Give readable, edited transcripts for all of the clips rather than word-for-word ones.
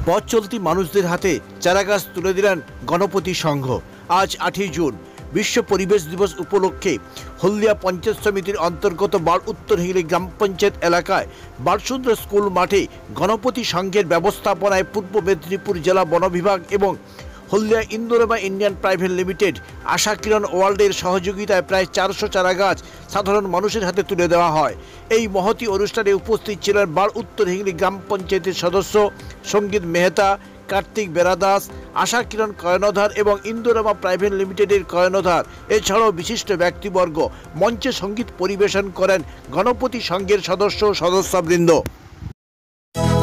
পথ চলতি মানুষদের হাতে চারাগাছ তুলে দিলেন গণপতি সংঘ। আজ 8ই জুন বিশ্ব পরিবেশ দিবস উপলক্ষে হলদিয়া পঞ্চায়েত সমিতির অন্তর্গত বাড় উত্তর হিংলি গ্রাম পঞ্চায়েত এলাকায় বারসুন্দর স্কুল মাঠে গণপতি সংঘের ব্যবস্থাপনায় পূর্ব মেদিনীপুর জেলা বন বিভাগ এবং হলদিয়া ইন্দোরেমা ইন্ডিয়ান প্রাইভেট লিমিটেড আশা কিরণ ওয়ার্ল্ডের সহযোগিতায় প্রায় 400 চারাগাছ সাধারণ মানুষের হাতে তুলে দেওয়া হয়। এই মহতী অনুষ্ঠানে উপস্থিত ছিলেন বাড় উত্তর হিংলি গ্রাম পঞ্চায়েতের সদস্য সঙ্গীত মেহতা, কার্তিক বেরাদাস, আশা কিরণ কর্ণধার এবং ইন্দোরেমা প্রাইভেট লিমিটেডের কর্ণধার। এছাড়াও বিশিষ্ট ব্যক্তিবর্গ মঞ্চে সঙ্গীত পরিবেশন করেন গণপতি সংঘের সদস্যবৃন্দ।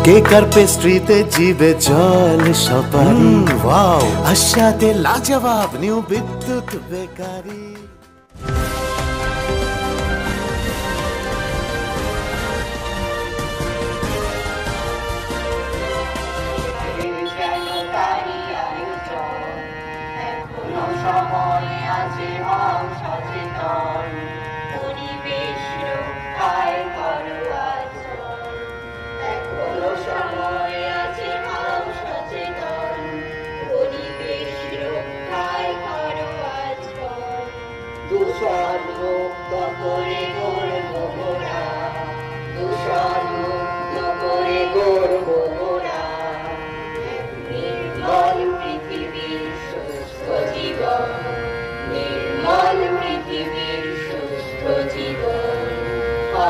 কেকার পেস্ট্রিতে জিবে জল সপারি, ওয়াও আশাতে লাজবাব নিউ বিদ্যুৎ বেকারি।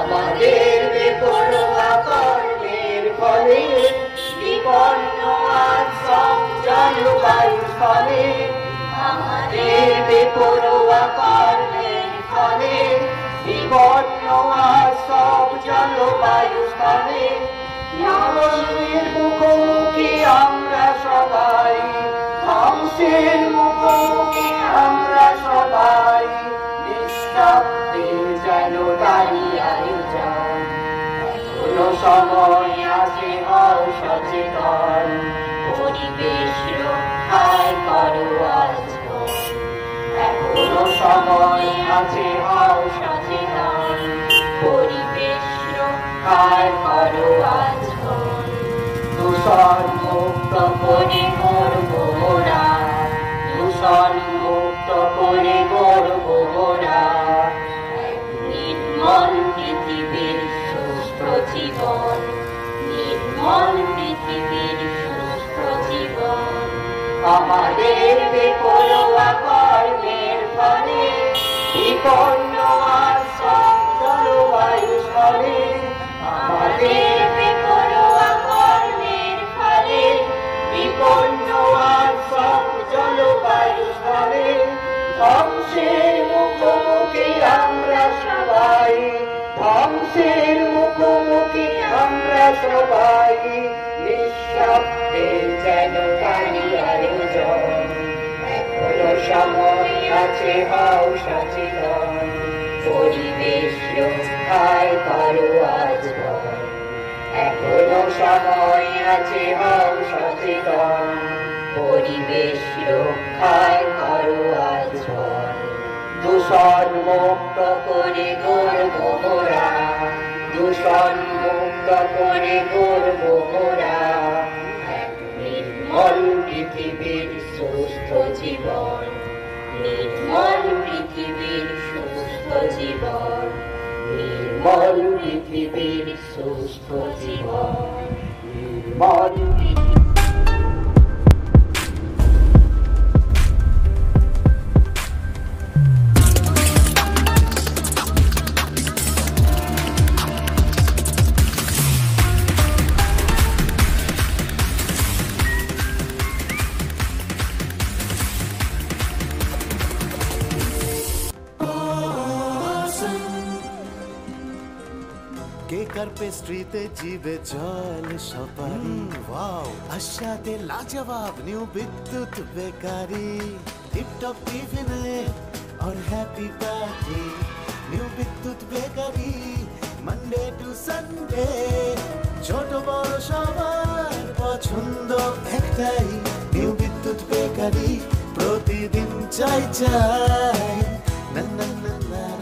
আমাদের বেপরোয়া কর্মের ফলে বিপন্ন আজ সব জলবায়ুর ফলে, আমাদের বেপরোয়া কর্মের ফলে বিপন্ন আজ সব জলবায়ুর ফলে। ধ্বংসের মুখোমুখি আমরা সবাই, ধ্বংসের মুখোমুখি আমরা সবাই, নিঃশব্দে যেন দাঁড়িয়ে আয়োজন। এখনো সময় আছে, হও সচেতন, পরিবেশ রক্ষায় করো আজীবন। এখনো সময় আছে, হও সচেতন, পরিবেশ রক্ষায় করো আজীবন। দূষণ মুক্ত করে করবো মোরা, দূষণ মুক্ত করে করবো মোরা নির্মল পৃথিবীর সুস্থ জীবন, নির্মল পৃথিবীর সুস্থ জীবন। আমাদের বেপরোয়া কর্মের ফলে বিপন্ন আজ সব জলবায়ুর ফলে, আমাদের বেপরোয়া কর্মের ফলে বিপন্ন আজ সব জলবায়ুর ফলে। ধ্বংসের মুখোমুখি আমরা সবাই, ধ্বংসের মুখোমুখি আমরা সবাই, নিঃশব্দে যেন দাঁড়িয়ে আয়োজন। এখনো সময় আছে, হও সচেতন, পরিবেশ রক্ষায় করো আজীবন। এখনো সময় আছে, হও সচেতন, পরিবেশ রক্ষায় করো আজীবন। দূষণ মুক্ত করে গড়বো মোরা, দূষণ মুক্ত করে গড়বো মোরা নির্মল পৃথিবীর সুস্থ জীবন, নির্মল পৃথিবীর সুস্থ জীবন, নির্মল পৃথিবীর সুস্থ জীবন, নির্মল পৃথিবী। কেকার পেস্ট্রিতে জিবে জল সপারি, ওয়াও আশাতে লাজবাব নিউ বিদ্যুৎ বেকারি। টিপটপ টিফিনে और हैप्पी पार्टी, নিউ বিদ্যুৎ বেকারি। মানডে টু সানডে ছোট বড় সবার পছন্দ একটাই, নিউ বিদ্যুৎ বেকারি। প্রতিদিন চাই চাই না না না না।